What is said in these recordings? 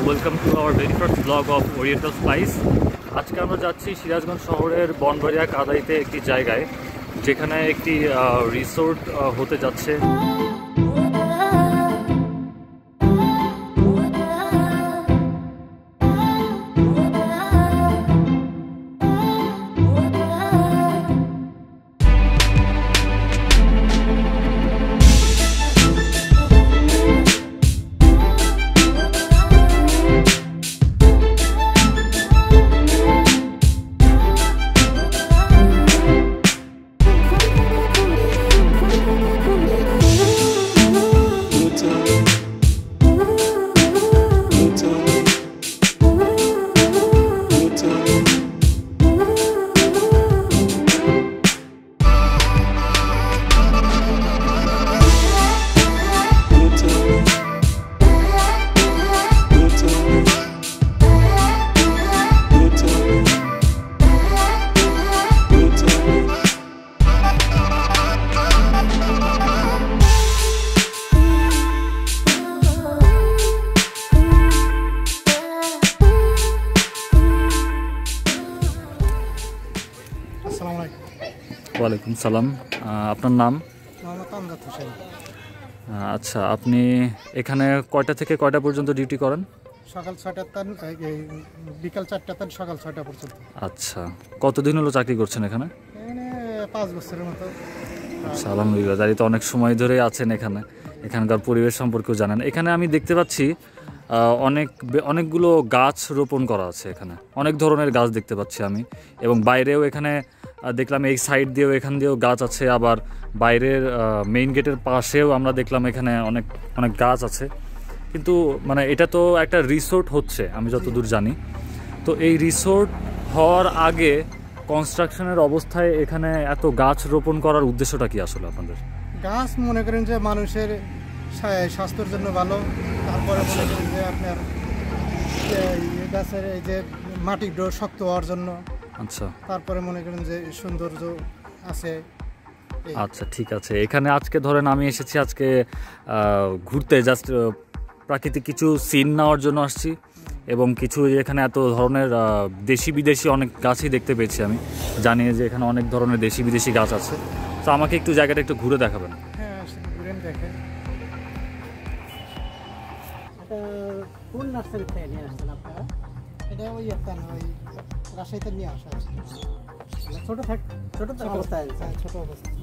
Welcome to our very first blog of oriental spice. আজকে আমরা যাচ্ছি সিরাজগঞ্জ শহরের বনবাড়িয়া কাদাইতে একটি জায়গায়, যেখানে একটি রিসোর্ট হতে যাচ্ছে। ওয়ালাইকুম সালাম। আপনার নাম? আচ্ছা, আপনি এখানে কয়টা থেকে কয়টা পর্যন্ত ডিউটি করেন? সকাল 6টা থেকে বিকাল 4টা থেকে সকাল 6টা পর্যন্ত। আচ্ছা, কতদিন হলো চাকরি করছেন এখানে? 5 বছরের মতো। আচ্ছা, আলহামদুলিল্লাহ। তাই তো অনেক সময় ধরে আছেন এখানে, এখানকার পরিবেশ সম্পর্কেও জানেন। এখানে আমি দেখতে পাচ্ছি অনেকগুলো গাছ রোপণ করা আছে। এখানে অনেক ধরনের গাছ দেখতে পাচ্ছি আমি, এবং বাইরেও এখানে দেখলাম এই সাইড দিয়েও এখান দিয়েও গাছ আছে, আবার বাইরের মেইন গেটের পাশেও আমরা দেখলাম এখানে অনেক অনেক গাছ আছে। কিন্তু মানে এটা তো একটা রিসোর্ট হচ্ছে আমি যতদূর জানি। তো এই রিসোর্ট হওয়ার আগে কনস্ট্রাকশনের অবস্থায় এখানে এত গাছ রোপণ করার উদ্দেশ্যটা কি আসলে আপনাদের? গাছ মনে করেন যে মানুষের স্বাস্থ্যের জন্য ভালো। তারপরে মনে করেন যে আপনার গাছের এই যে মাটিটা শক্ত হওয়ার জন্য। আচ্ছা, তারপরে মনে করেন যে সৌন্দর্য আছে। আচ্ছা, ঠিক আছে। এখানে আজকে ধরেন আমি এসেছি আজকে ঘুরতে, জাস্ট প্রাকৃতিক কিছু সিন নেওয়ার জন্য আসছি, এবং কিছু এখানে এত ধরনের দেশি বিদেশি অনেক গাছই দেখতে পেয়েছি। আমি জানি যে এখানে অনেক ধরনের দেশি বিদেশি গাছ আছে। তো আমাকে একটু জায়গাটা একটু ঘুরে দেখাবেন? হ্যাঁ, ঘুরেন দেখেন। কোন নার্সারি থেকে নিয়ে আসছেন আপনারা? এটা ওই রাজশাহীতে নিয়ে আসা আছে। ছোট অবস্থায়। ছোট অবস্থায়।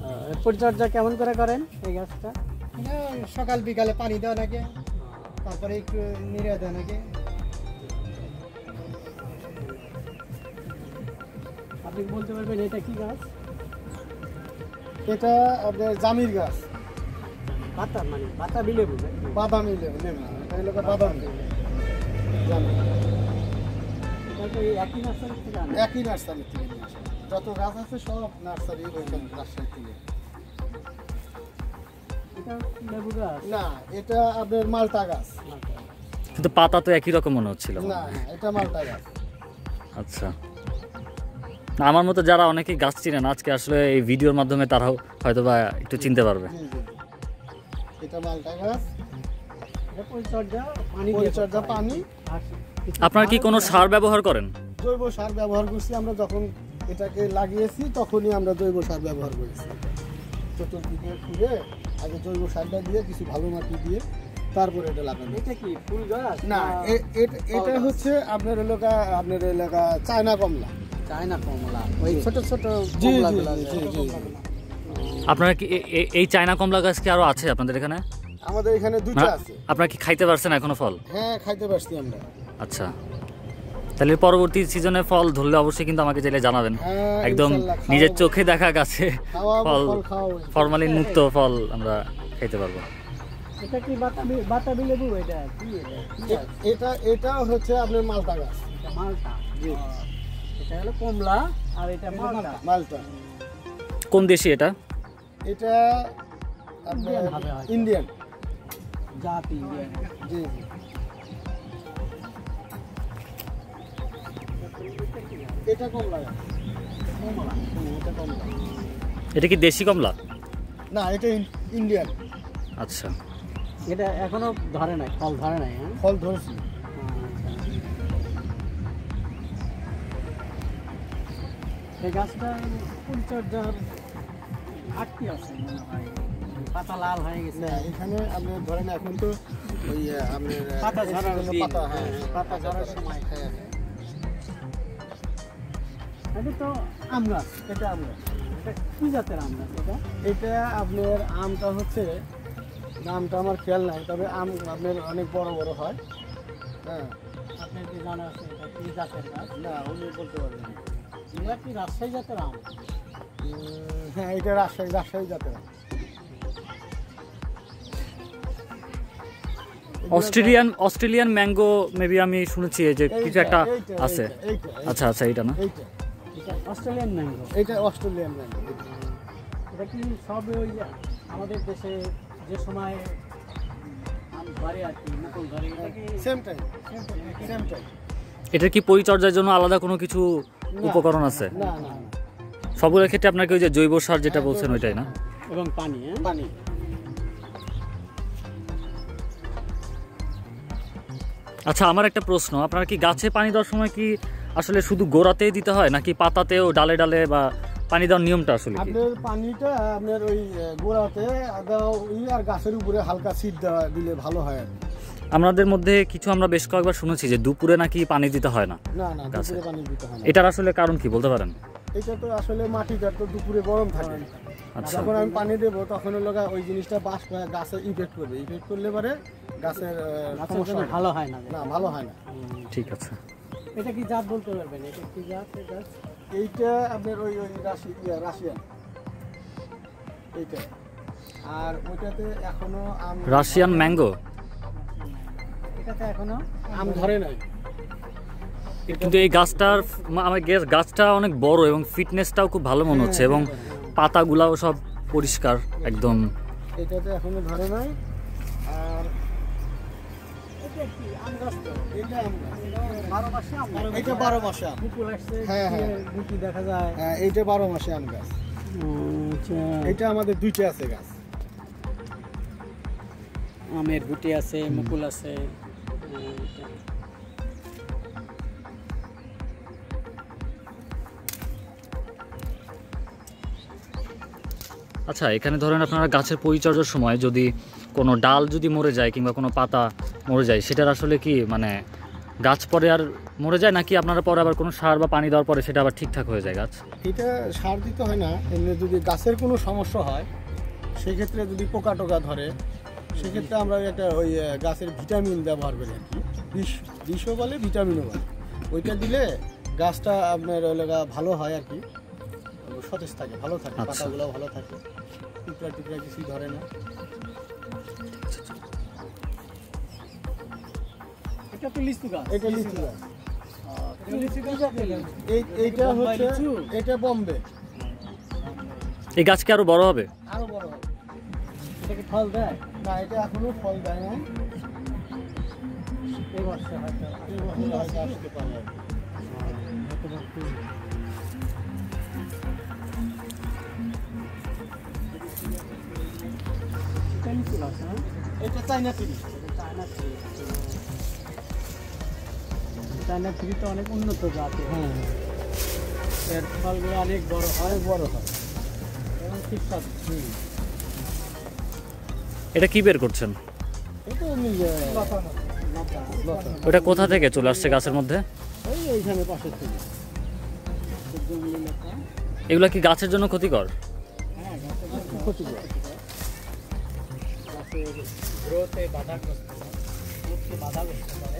পরিচর্যা কেমন করে করেন এই গাছটা? সকাল বিকালে পানি দেওয়া লাগে, তারপরে একটু নিড়া দেওয়া লাগে। আপনি বলতে পারবেন এটা কি গাছ? এটা আপনার জামির গাছ। বাতাবি লেবু। বাদামি লেবু না, এটা হলো বাদামি লেবু। একই নার্সারি থেকে নিয়ে আসা। যত গাছ আছে সব নার্সারি ওইখানে রাজশাহী থেকে। এটা লেবু গাছ না, এটা আপনার মালটা গাছ। কিন্তু পাতা তো একই রকম মনে হচ্ছিল। না, এটা মালটা গাছ। আচ্ছা, আমার মতো যারা অনেকেই গাছ চিনেন, আজকে আসলে এই ভিডিওর মাধ্যমে তারাও হয়তো বা একটু চিনতে পারবে। এটা মালটা গাছ। এটা পরিচর্যা পানি। আপনারা কি কোনো সার ব্যবহার করেন? জৈব সার ব্যবহার করছি আমরা। যখন এটাকে লাগিয়েছি তখনই আমরা জৈব সার ব্যবহার করেছি। চতুর্দিকে ঘুরে আগে জৈব সারটা দিয়ে কিছু ভালো মাটি দিয়ে তারপরে এটা লাগানো। এটা কি ফুল গাছ? না, এটা হচ্ছে আপনার এলাকা চায়না কমলা। ওই ছোট কমলাগুলো। আপনারা কি এই চায়না কমলা গাছ কি আরো আছে আপনাদের এখানে? আমাদের এখানে দুটো আছে। আপনারা কি খাইতে পারছেন এখনো ফল? হ্যাঁ, খাইতে পারছি আমরা। আচ্ছা, তাহলে পরবর্তী সিজনে ফল ধরলে অবশ্যই কিন্তু আমাকে চাইলে জানাবেন। একদম নিজের চোখে দেখা গাছে ফল, ফরমালিন মুক্ত ফল আমরা খাইতে পারবো। এটা কি বাতাবি লেবু? এটা হচ্ছে আপনার মালটা গাছ। মালটা, এটা হলো কমলা, আর এটা মালটা। কোন দেশি এটা? এটা ইন্ডিয়ান জাতি। জি জি। এটা কমলা গাছ। এটা কি দেশি কমলা? না, এটা ইন্ডিয়ান। আচ্ছা, এটা এখনো ধরে নাই, ফল ধরে নাই। ফল ধরেছি। এই গাছটা পরিচর্যার ঘাটতি আছে মনে হয়, পাতা লাল হয়ে গেছে। না এখানে আপনি ধরেন এখন তো ওই আপনার পাতা ঝরার দিন। পাতা, হ্যাঁ পাতা ঝরার সময়। হ্যাঁ হ্যাঁ। এটা তো আম গাছ। এটা আমরা, এটা কি জাতের আম গাছ এটা? এটা আপনার আমটা হচ্ছে, নামটা আমার খেয়াল নাই, তবে আম আপনার অনেক বড় বড় হয়। হ্যাঁ আপনার কি জানা আছে এটা কি জাতের গাছ? না উনি বলতে পারবেন না। এটা কি রাজশাহী জাতের আম? হ্যাঁ এটা রাজশাহী জাতের আম। অস্ট্রেলিয়ান ম্যাঙ্গো মেবি আমি শুনেছি এই যে কিছু একটা আছে। আচ্ছা আচ্ছা, এইটা না? এইটা এটা অস্ট্রেলিয়ান ম্যাঙ্গো। এইটা অস্ট্রেলিয়ান ম্যাঙ্গো। এটা কি সব ওই আমাদের দেশে যে সময় আম ধরে আর কি, মুকুল ধরে, এটা কি সেম টাইম। এটার কি পরিচর্যার জন্য আলাদা কোনো কিছু উপকরণ আছে? না না না, সবগুলোর ক্ষেত্রে আপনাকে ওই যে জৈব সার যেটা বলছেন ওইটাই না? এবং পানি? হ্যাঁ, পানি। আচ্ছা, আমার একটা প্রশ্ন, আপনার কি গাছে পানি দেওয়ার সময় কি আসলে শুধু গোড়াতেই দিতে হয় নাকি পাতাতেও ডালে ডালে, বা পানি দেওয়ার নিয়মটা আসলে কি? আপনার পানিটা আপনার ওই গোড়াতে আর গাছের উপরে হালকা শীত দেওয়া দিলে ভালো হয় আর কি। আমাদের মধ্যে কিছু আমরা বেশ কয়েকবার শুনেছি যে দুপুরে নাকি পানি দিতে হয় না। না না, গাছে দুপুরে পানি দিতে হয় না। এটার আসলে কারণ কি বলতে পারেন? এটা তো আসলে মাটিটা তো দুপুরে গরম থাকে, আচ্ছা। যখন আমি পানি দেবো তখন লগা ওই জিনিসটা বাষ্প হয়ে গাছে ইফেক্ট করবে, ইফেক্ট করলে পরে গাছের গাছের সমস্যা জন্য হবে। ভালো হয় না। না ভালো হয় না। ঠিক আছে। এটা কি জাত বলতে পারবেন? এটা কি জাত এই গাছ? এইটা আপনার ওই রাশিয়ান এইটা, আর ওইটাতে এখনো আম রাশিয়ান ম্যাঙ্গো? এটাতে এখনো আম ধরে নাই। কিন্তু এই গাছটার আমার গাছটা অনেক বড় এবং ফিটনেসটাও খুব ভালো মনে হচ্ছে, এবং পাতাগুলাও সব পরিষ্কার একদম। এটাতে এখনো ধরে নাই। আর এটা কি আম গাছ? তো এটা আম গাছ। 12 মাসে আম। এটা 12 মাসে আম। মুকুল আসছে, হ্যাঁ, হ্যাঁ। গুটি দেখা যায়। হ্যাঁ এইটা 12 মাসে আম গাছ। আচ্ছা, এটা আমাদের দুইটা আছে গাছ। আমের গুটি আছে, মুকুল আছে। আচ্ছা, এখানে ধরেন আপনারা গাছের পরিচর্যার সময় যদি কোনো ডাল যদি মরে যায় কিংবা কোনো পাতা মরে যায়, সেটার আসলে কি মানে গাছ পরে আর মরে যায়, নাকি আপনারা পরে আবার কোনো সার বা পানি দেওয়ার পরে সেটা আবার ঠিকঠাক হয়ে যায় গাছ? এটা সার দিতে হয় না, এমনি যদি গাছের কোনো সমস্যা হয় সেক্ষেত্রে যদি পোকা টোকা ধরে সেক্ষেত্রে আমরা একটা ওই গাছের ভিটামিন ব্যবহার করি আর কি, বিষও বলে ভিটামিনও বলে, ওইটা দিলে গাছটা আপনার ওইটা ভালো হয় আর কি, সতেজ থাকে, ভালো থাকে, আচ্ছা। পাতাগুলো ভালো থাকে, টুকরা টুকরা কিছুই ধরে না। এটা তো লিচু গাছ। এটা লিচু গাছ। এটা লিচু গাছ আছে। এইটা বোম্বাই হচ্ছে লিচু? এটা বোম্বে, এই গাছ কি আরো বড় হবে? আরো বড় হবে। এটা কি ফল দেয়? না এটা এখনো ফল দেয় না, এই বর্ষে হয়তো। এই বছর হয়তো আসতে পারে আর কি। এটা লিচু গাছ, হ্যাঁ? এটা চাইনা তিরিশ। China three. চায়না থ্রি তো অনেক উন্নত জাতের। হ্যাঁ এর ফলগুলো অনেক বড় হয় অনেক বড় হয়। এবং সুস্বাদু। এটা কি বের করছেন? এটা এমনি লতা। ওটা কোথা থেকে চলে আসছে গাছের মধ্যে? এইখানে পাশের থেকে। জঙ্গলি লতা। এগুলা কি গাছের জন্য ক্ষতিকর? হ্যাঁ, গাছের জন্য ক্ষতিকর। গাছের গ্রোথে বাধাগ্রস্ত করে, গ্রোথকে বাধাগ্রস্ত করে।